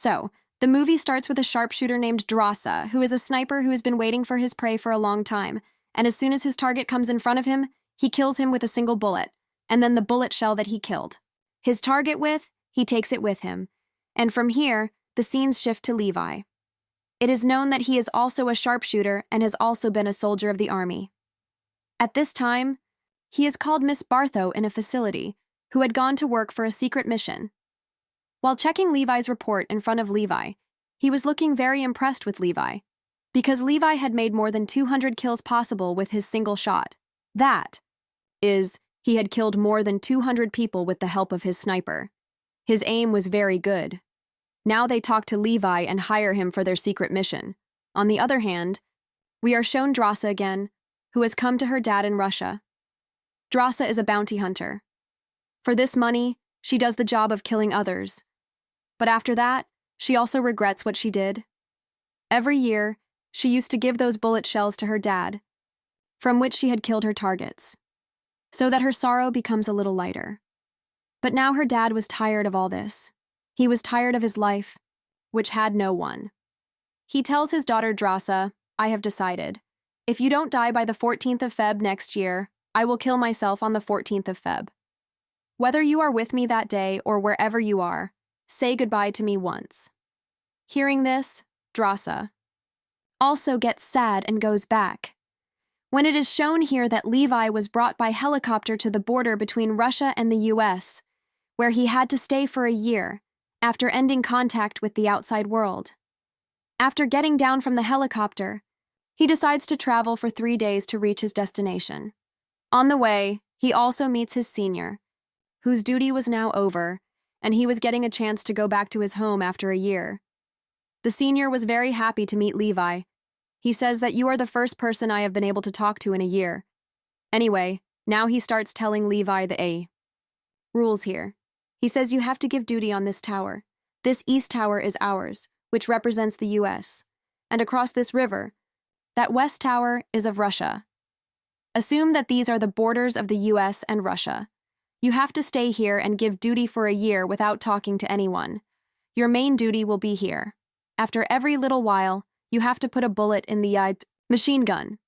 So, the movie starts with a sharpshooter named Drasa, who is a sniper who has been waiting for his prey for a long time, and as soon as his target comes in front of him, he kills him with a single bullet, and then the bullet shell that he killed. His target with, he takes it with him. And from here, the scenes shift to Levi. It is known that he is also a sharpshooter and has also been a soldier of the army. At this time, he is called Miss Bartho in a facility, who had gone to work for a secret mission. While checking Levi's report in front of Levi, he was looking very impressed with Levi, because Levi had made more than 200 kills possible with his single shot. That is, he had killed more than 200 people with the help of his sniper. His aim was very good. Now they talk to Levi and hire him for their secret mission. On the other hand, we are shown Drasa again, who has come to her dad in Russia. Drasa is a bounty hunter. For this money, she does the job of killing others. But after that, she also regrets what she did. Every year, she used to give those bullet shells to her dad, from which she had killed her targets, so that her sorrow becomes a little lighter. But now her dad was tired of all this. He was tired of his life, which had no one. He tells his daughter Drasa, "I have decided. If you don't die by the 14th of Feb next year, I will kill myself on the 14th of Feb. Whether you are with me that day or wherever you are, say goodbye to me once." Hearing this, Drasa also gets sad and goes back. When it is shown here that Levi was brought by helicopter to the border between Russia and the US, where he had to stay for a year after ending contact with the outside world. After getting down from the helicopter, he decides to travel for 3 days to reach his destination. On the way, he also meets his senior, whose duty was now over, and he was getting a chance to go back to his home after a year. The senior was very happy to meet Levi. He says that you are the first person I have been able to talk to in a year. Anyway, now he starts telling Levi the rules here. He says you have to give duty on this tower. This east tower is ours, which represents the US. And across this river, that west tower is of Russia. Assume that these are the borders of the US and Russia. You have to stay here and give duty for a year without talking to anyone. Your main duty will be here. After every little while, you have to put a bullet in the machine gun.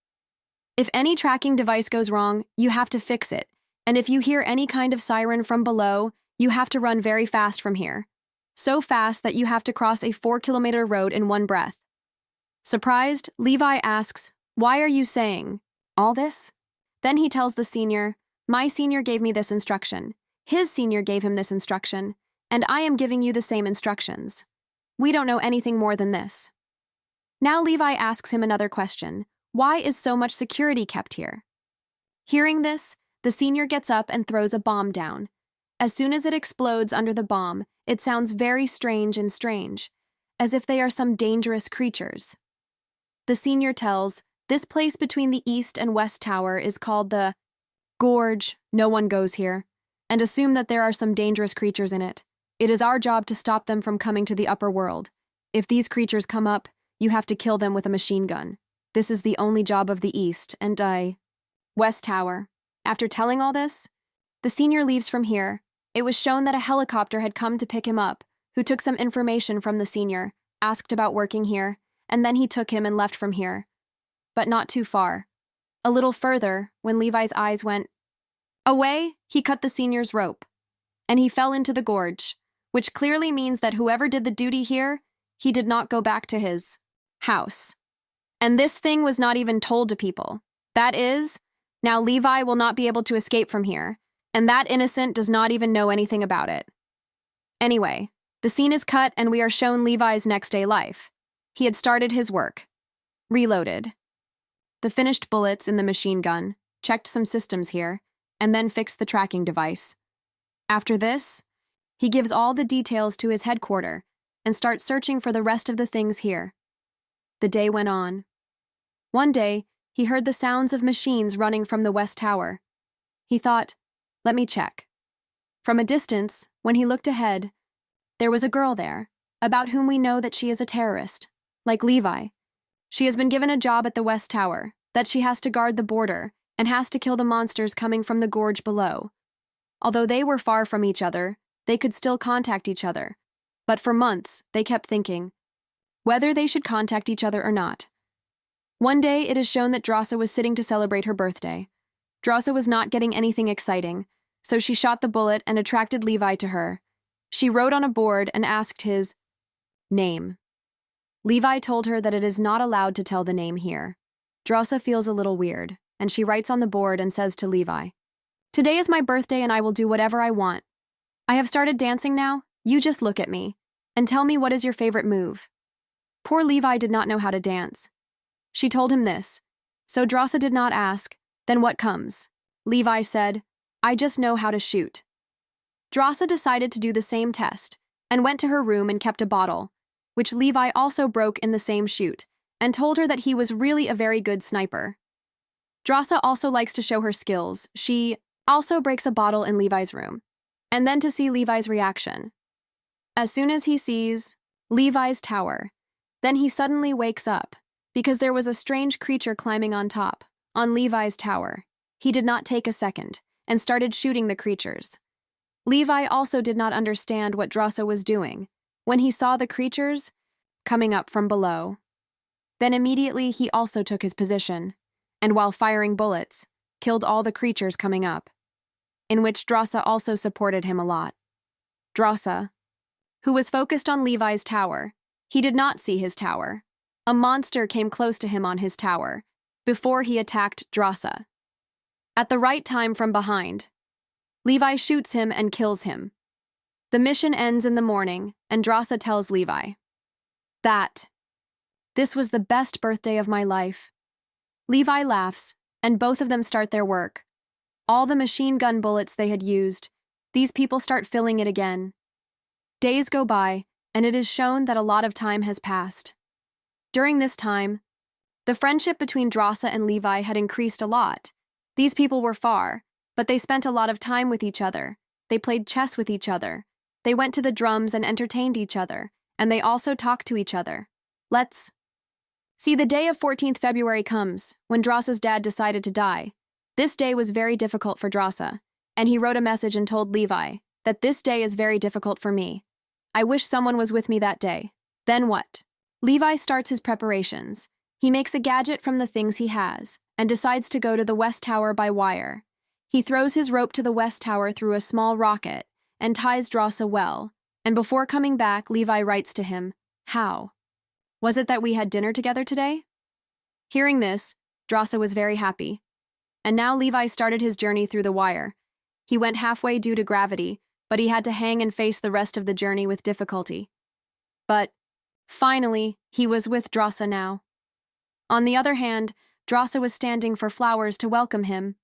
If any tracking device goes wrong, you have to fix it. And if you hear any kind of siren from below, you have to run very fast from here. So fast that you have to cross a 4-kilometer road in one breath. Surprised, Levi asks, "Why are you saying all this?" Then he tells the senior, "My senior gave me this instruction. His senior gave him this instruction, and I am giving you the same instructions. We don't know anything more than this." Now Levi asks him another question. Why is so much security kept here? Hearing this, the senior gets up and throws a bomb down. As soon as it explodes under the bomb, it sounds very strange, as if they are some dangerous creatures. The senior tells, this place between the east and west tower is called the Gorge. No one goes here, and assume that there are some dangerous creatures in it. It is our job to stop them from coming to the upper world. If these creatures come up, you have to kill them with a machine gun. This is the only job of the east and west tower. After telling all this, the senior leaves from here. It was shown that a helicopter had come to pick him up, who took some information from the senior, asked about working here, and then he took him and left from here. But not too far. A little further, when Levi's eyes went away, he cut the senior's rope, and he fell into the gorge, which clearly means that whoever did the duty here, he did not go back to his house. And this thing was not even told to people. That is, now Levi will not be able to escape from here, and that innocent does not even know anything about it. Anyway, the scene is cut and we are shown Levi's next day life. He had started his work. Reloaded the finished bullets in the machine gun, checked some systems here, and then fixed the tracking device. After this, he gives all the details to his headquarters and starts searching for the rest of the things here. The day went on. One day, he heard the sounds of machines running from the west tower. He thought, let me check. From a distance, when he looked ahead, there was a girl there, about whom we know that she is a terrorist, like Levi. She has been given a job at the west tower, that she has to guard the border and has to kill the monsters coming from the gorge below. Although they were far from each other, they could still contact each other. But for months, they kept thinking whether they should contact each other or not. One day, it is shown that Drassa was sitting to celebrate her birthday. Drassa was not getting anything exciting, so she shot the bullet and attracted Levi to her. She wrote on a board and asked his name. Levi told her that it is not allowed to tell the name here. Drassa feels a little weird, and she writes on the board and says to Levi, "Today is my birthday and I will do whatever I want. I have started dancing now. You just look at me and tell me what is your favorite move." Poor Levi did not know how to dance. She told him this, so Drassa did not ask, "Then what comes?" Levi said, "I just know how to shoot." Drassa decided to do the same test and went to her room and kept a bottle, which Levi also broke in the same shoot, and told her that he was really a very good sniper. Drassa also likes to show her skills. She also breaks a bottle in Levi's room, and then to see Levi's reaction. As soon as he sees Levi's tower, then he suddenly wakes up, because there was a strange creature climbing on top, on Levi's tower. He did not take a second, and started shooting the creatures. Levi also did not understand what Drassa was doing when he saw the creatures coming up from below. Then immediately he also took his position, and while firing bullets, killed all the creatures coming up, in which Drassa also supported him a lot. Drassa, who was focused on Levi's tower, he did not see his tower. A monster came close to him on his tower, before he attacked Drassa. At the right time from behind, Levi shoots him and kills him. The mission ends in the morning, and Drassa tells Levi that this was the best birthday of my life. Levi laughs, and both of them start their work. All the machine gun bullets they had used, these people start filling it again. Days go by, and it is shown that a lot of time has passed. During this time, the friendship between Drassa and Levi had increased a lot. These people were far, but they spent a lot of time with each other. They played chess with each other. They went to the drums and entertained each other, and they also talked to each other. Let's see, the day of 14th February comes, when Drassa's dad decided to die. This day was very difficult for Drassa, and he wrote a message and told Levi that this day is very difficult for me. I wish someone was with me that day. Then what? Levi starts his preparations. He makes a gadget from the things he has, and decides to go to the West Tower by wire. He throws his rope to the West Tower through a small rocket, and ties Drassa well, and before coming back, Levi writes to him, "How? Was it that we had dinner together today?" Hearing this, Drassa was very happy. And now Levi started his journey through the wire. He went halfway due to gravity, but he had to hang and face the rest of the journey with difficulty. But, finally, he was with Drassa now. On the other hand, Drassa was standing for flowers to welcome him.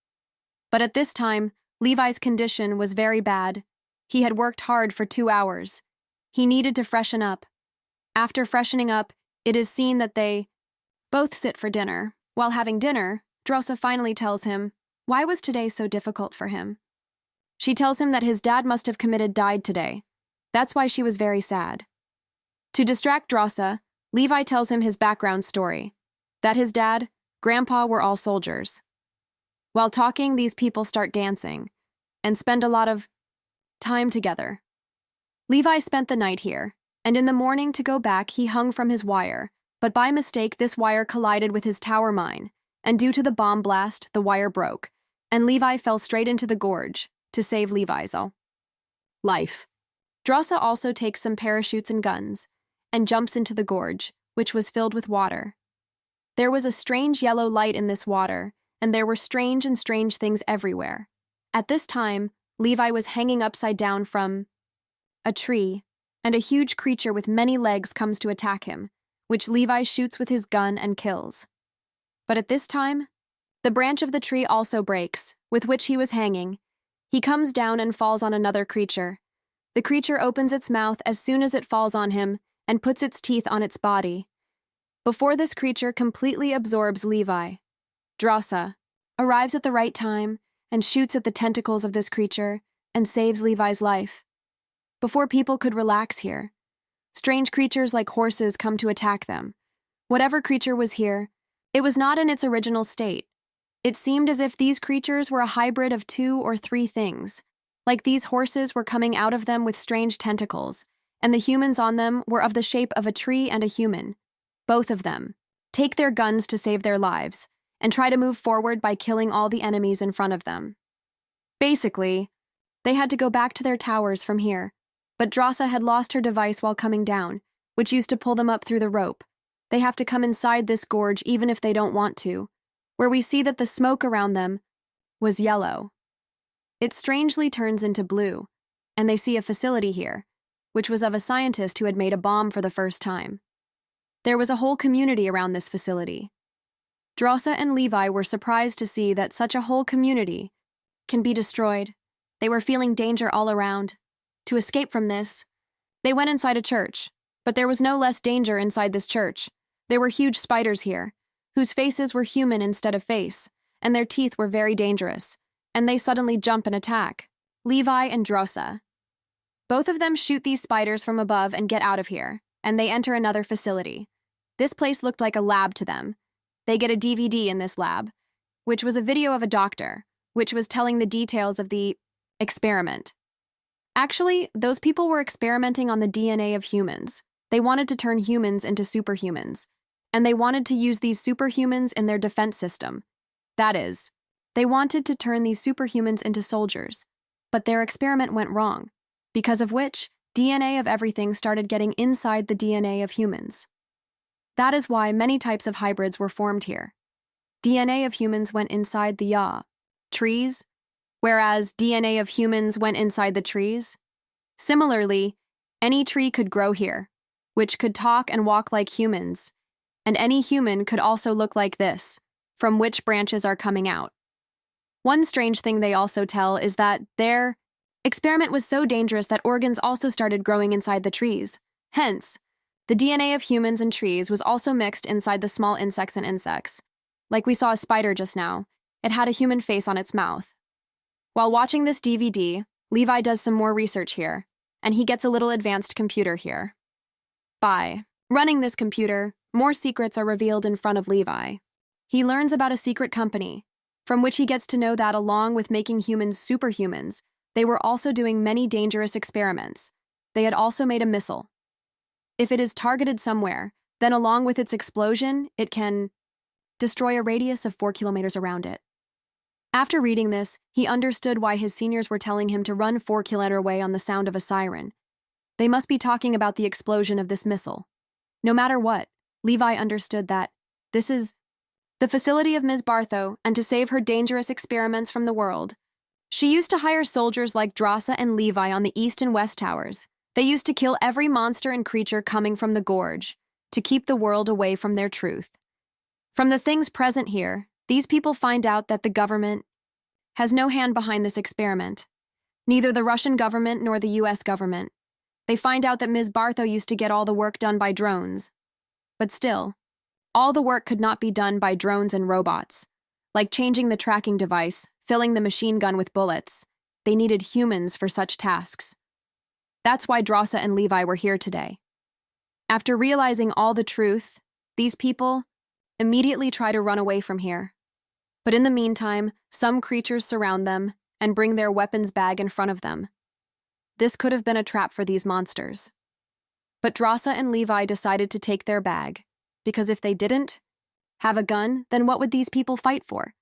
But at this time, Levi's condition was very bad. He had worked hard for 2 hours. He needed to freshen up. After freshening up, it is seen that they both sit for dinner. While having dinner, Drassa finally tells him, why was today so difficult for him? She tells him that his dad must have died today. That's why she was very sad. To distract Drassa, Levi tells him his background story, that his dad, grandpa were all soldiers. While talking, these people start dancing and spend a lot of time together. Levi spent the night here, and in the morning to go back he hung from his wire, but by mistake this wire collided with his tower mine, and due to the bomb blast, the wire broke, and Levi fell straight into the gorge to save Levi's life. Drassa also takes some parachutes and guns, and jumps into the gorge, which was filled with water. There was a strange yellow light in this water, and there were strange things everywhere. At this time, Levi was hanging upside down from a tree, and a huge creature with many legs comes to attack him, which Levi shoots with his gun and kills. But at this time, the branch of the tree also breaks, with which he was hanging. He comes down and falls on another creature. The creature opens its mouth as soon as it falls on him and puts its teeth on its body. Before this creature completely absorbs Levi, Drassa arrives at the right time and shoots at the tentacles of this creature and saves Levi's life. Before people could relax here, strange creatures like horses come to attack them. Whatever creature was here, it was not in its original state. It seemed as if these creatures were a hybrid of 2 or 3 things, like these horses were coming out of them with strange tentacles, and the humans on them were of the shape of a tree and a human. Both of them take their guns to save their lives and try to move forward by killing all the enemies in front of them. Basically, they had to go back to their towers from here, but Drossa had lost her device while coming down, which used to pull them up through the rope. They have to come inside this gorge even if they don't want to, where we see that the smoke around them was yellow. It strangely turns into blue, and they see a facility here, which was of a scientist who had made a bomb for the first time. There was a whole community around this facility. Drossa and Levi were surprised to see that such a whole community can be destroyed. They were feeling danger all around. To escape from this, they went inside a church, but there was no less danger inside this church. There were huge spiders here, whose faces were human instead of face, and their teeth were very dangerous, and they suddenly jump and attack Levi and Drossa. Both of them shoot these spiders from above and get out of here, and they enter another facility. This place looked like a lab to them. They get a DVD in this lab, which was a video of a doctor, which was telling the details of the experiment. Actually, those people were experimenting on the DNA of humans. They wanted to turn humans into superhumans, and they wanted to use these superhumans in their defense system. That is, they wanted to turn these superhumans into soldiers, but their experiment went wrong, because of which DNA of everything started getting inside the DNA of humans. That is why many types of hybrids were formed here. DNA of humans went inside the trees, whereas DNA of humans went inside the trees. Similarly, any tree could grow here, which could talk and walk like humans, and any human could also look like this, from which branches are coming out. One strange thing they also tell is that their experiment was so dangerous that organs also started growing inside the trees. Hence, the DNA of humans and trees was also mixed inside the small insects and insects. Like we saw a spider just now, it had a human face on its mouth. While watching this DVD, Levi does some more research here, and he gets a little advanced computer here. By running this computer, more secrets are revealed in front of Levi. He learns about a secret company, from which he gets to know that along with making humans superhumans, they were also doing many dangerous experiments. They had also made a missile. If it is targeted somewhere, then along with its explosion, it can destroy a radius of 4 kilometers around it. After reading this, he understood why his seniors were telling him to run 4 kilometers away on the sound of a siren. They must be talking about the explosion of this missile. No matter what, Levi understood that this is the facility of Ms. Bartho, and to save her dangerous experiments from the world, she used to hire soldiers like Drossa and Levi on the east and west towers. They used to kill every monster and creature coming from the gorge, to keep the world away from their truth. From the things present here, these people find out that the government has no hand behind this experiment. Neither the Russian government nor the US government. They find out that Ms. Bartho used to get all the work done by drones. But still, all the work could not be done by drones and robots. Like changing the tracking device, filling the machine gun with bullets. They needed humans for such tasks. That's why Drossa and Levi were here today. After realizing all the truth, these people immediately try to run away from here. But in the meantime, some creatures surround them and bring their weapons bag in front of them. This could have been a trap for these monsters. But Drossa and Levi decided to take their bag, because if they didn't have a gun, then what would these people fight for?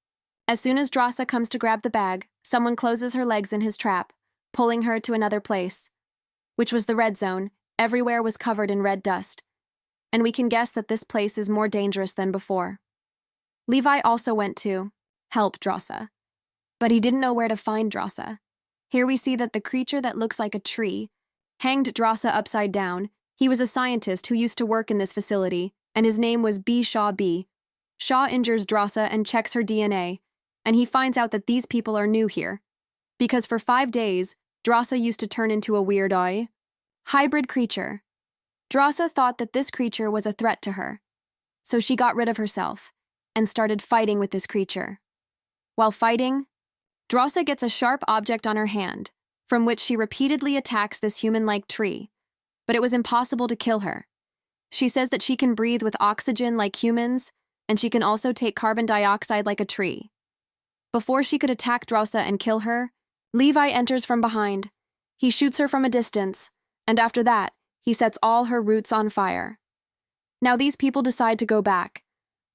As soon as Drossa comes to grab the bag, someone closes her legs in his trap, pulling her to another place, which was the red zone. Everywhere was covered in red dust, and we can guess that this place is more dangerous than before. Levi also went to help Drossa, but he didn't know where to find Drossa. Here we see that the creature that looks like a tree hanged Drossa upside down. He was a scientist who used to work in this facility, and his name was B. Shaw B. Shaw injures Drossa and checks her DNA, and he finds out that these people are new here, because for 5 days, Drossa used to turn into a weird hybrid creature. Drossa thought that this creature was a threat to her, so she got rid of herself and started fighting with this creature. While fighting, Drossa gets a sharp object on her hand, from which she repeatedly attacks this human-like tree, but it was impossible to kill her. She says that she can breathe with oxygen like humans, and she can also take carbon dioxide like a tree. Before she could attack Drossa and kill her, Levi enters from behind. He shoots her from a distance, and after that, he sets all her roots on fire. Now these people decide to go back,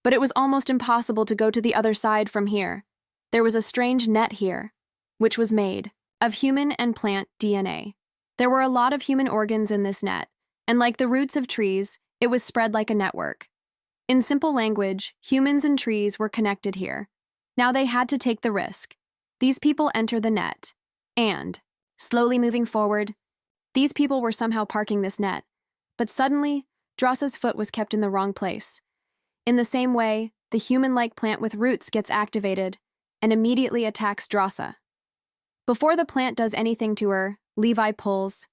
but it was almost impossible to go to the other side from here. There was a strange net here, which was made of human and plant DNA. There were a lot of human organs in this net, and like the roots of trees, it was spread like a network. In simple language, humans and trees were connected here. Now they had to take the risk. These people enter the net, and, slowly moving forward, these people were somehow parking this net, but suddenly, Drossa's foot was kept in the wrong place. In the same way, the human-like plant with roots gets activated and immediately attacks Drossa. Before the plant does anything to her, Levi pulls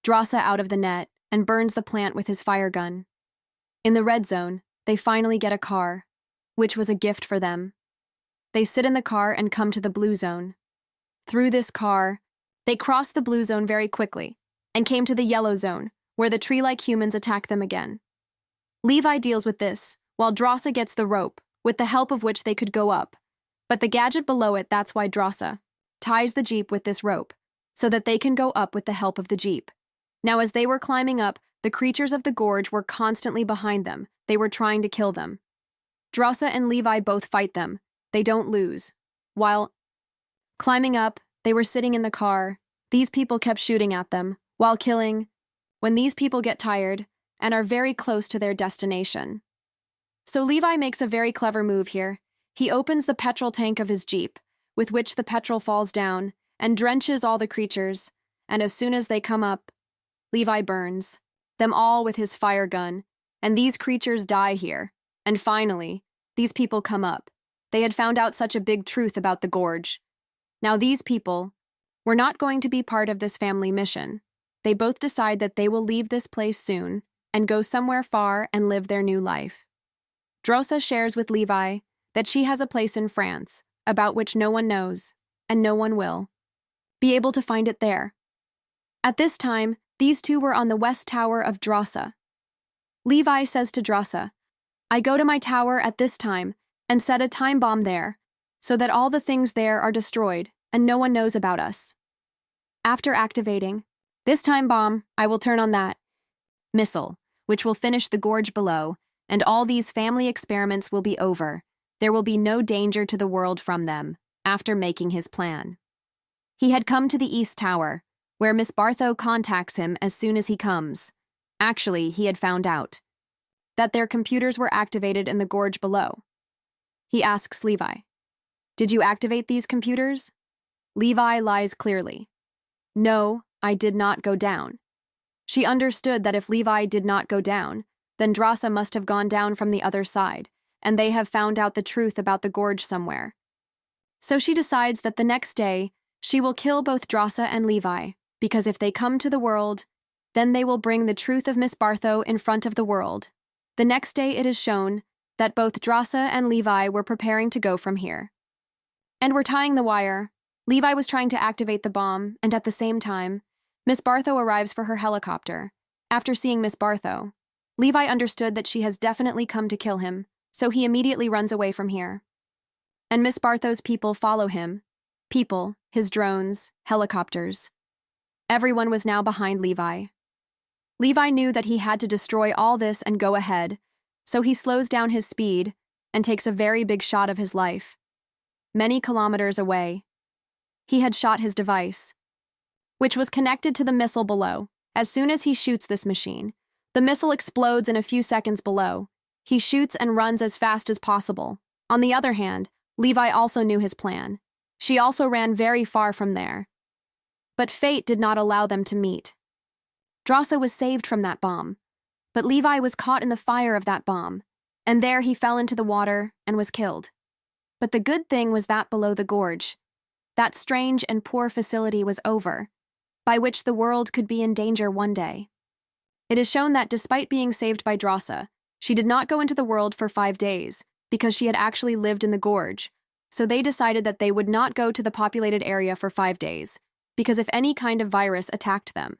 Drossa out of the net and burns the plant with his fire gun. In the red zone, they finally get a car, which was a gift for them. They sit in the car and come to the blue zone. Through this car, they cross the blue zone very quickly and came to the yellow zone, where the tree-like humans attack them again. Levi deals with this, while Drossa gets the rope, with the help of which they could go up. But the gadget below it, that's why Drossa ties the jeep with this rope, so that they can go up with the help of the jeep. Now as they were climbing up, the creatures of the gorge were constantly behind them. They were trying to kill them. Drossa and Levi both fight them. They don't lose. While climbing up, they were sitting in the car. These people kept shooting at them, while killing, when these people get tired and are very close to their destination. So Levi makes a very clever move here. He opens the petrol tank of his jeep, with which the petrol falls down and drenches all the creatures, and as soon as they come up, Levi burns them all with his fire gun, and these creatures die here. And finally, these people come up. They had found out such a big truth about the gorge. Now these people were not going to be part of this family mission. They both decide that they will leave this place soon and go somewhere far and live their new life. Drossa shares with Levi that she has a place in France, about which no one knows, and no one will be able to find it there. At this time, these two were on the west tower of Drossa. Levi says to Drossa, "I go to my tower at this time and set a time bomb there, so that all the things there are destroyed and no one knows about us. After activating this time bomb, I will turn on that missile, which will finish the gorge below, and all these family experiments will be over. There will be no danger to the world from them," after making his plan. He had come to the East Tower, where Miss Bartho contacts him as soon as he comes. Actually, he had found out that their computers were activated in the gorge below. He asks Levi, "Did you activate these computers?" Levi lies clearly. "No, I did not go down." She understood that if Levi did not go down, then Drossa must have gone down from the other side, and they have found out the truth about the gorge somewhere. So she decides that the next day, she will kill both Drossa and Levi, because if they come to the world, then they will bring the truth of Miss Bartho in front of the world. The next day it is shown that both Drossa and Levi were preparing to go from here, and were tying the wire. Levi was trying to activate the bomb, and at the same time, Miss Bartho arrives for her helicopter. After seeing Miss Bartho, Levi understood that she has definitely come to kill him, so he immediately runs away from here. And Miss Bartho's people follow him. People, his drones, helicopters. Everyone was now behind Levi. Levi knew that he had to destroy all this and go ahead, so he slows down his speed and takes a very big shot of his life. Many kilometers away, he had shot his device, which was connected to the missile below. As soon as he shoots this machine, the missile explodes in a few seconds below. He shoots and runs as fast as possible. On the other hand, Levi also knew his plan. She also ran very far from there. But fate did not allow them to meet. Drossa was saved from that bomb, but Levi was caught in the fire of that bomb, and there he fell into the water and was killed. But the good thing was that below the gorge, that strange and poor facility was over, by which the world could be in danger one day. It is shown that despite being saved by Drossa, she did not go into the world for 5 days, because she had actually lived in the gorge, so they decided that they would not go to the populated area for 5 days, because if any kind of virus attacked them,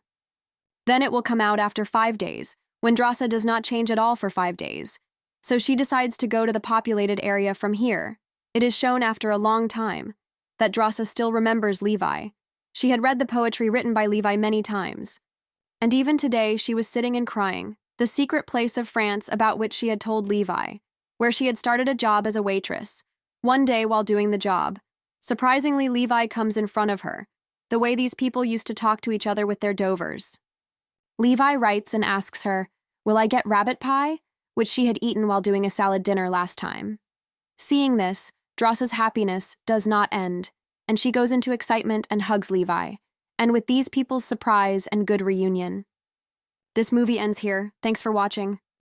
then it will come out after 5 days, when Drossa does not change at all for 5 days. So she decides to go to the populated area from here. It is shown after a long time that Drossa still remembers Levi. She had read the poetry written by Levi many times. And even today, she was sitting and crying, the secret place of France about which she had told Levi, where she had started a job as a waitress. One day while doing the job, surprisingly, Levi comes in front of her, the way these people used to talk to each other with their dovers. Levi writes and asks her, "Will I get rabbit pie?" which she had eaten while doing a salad dinner last time. Seeing this, Drossa's happiness does not end, and she goes into excitement and hugs Levi, and with these people's surprise and good reunion. This movie ends here. Thanks for watching.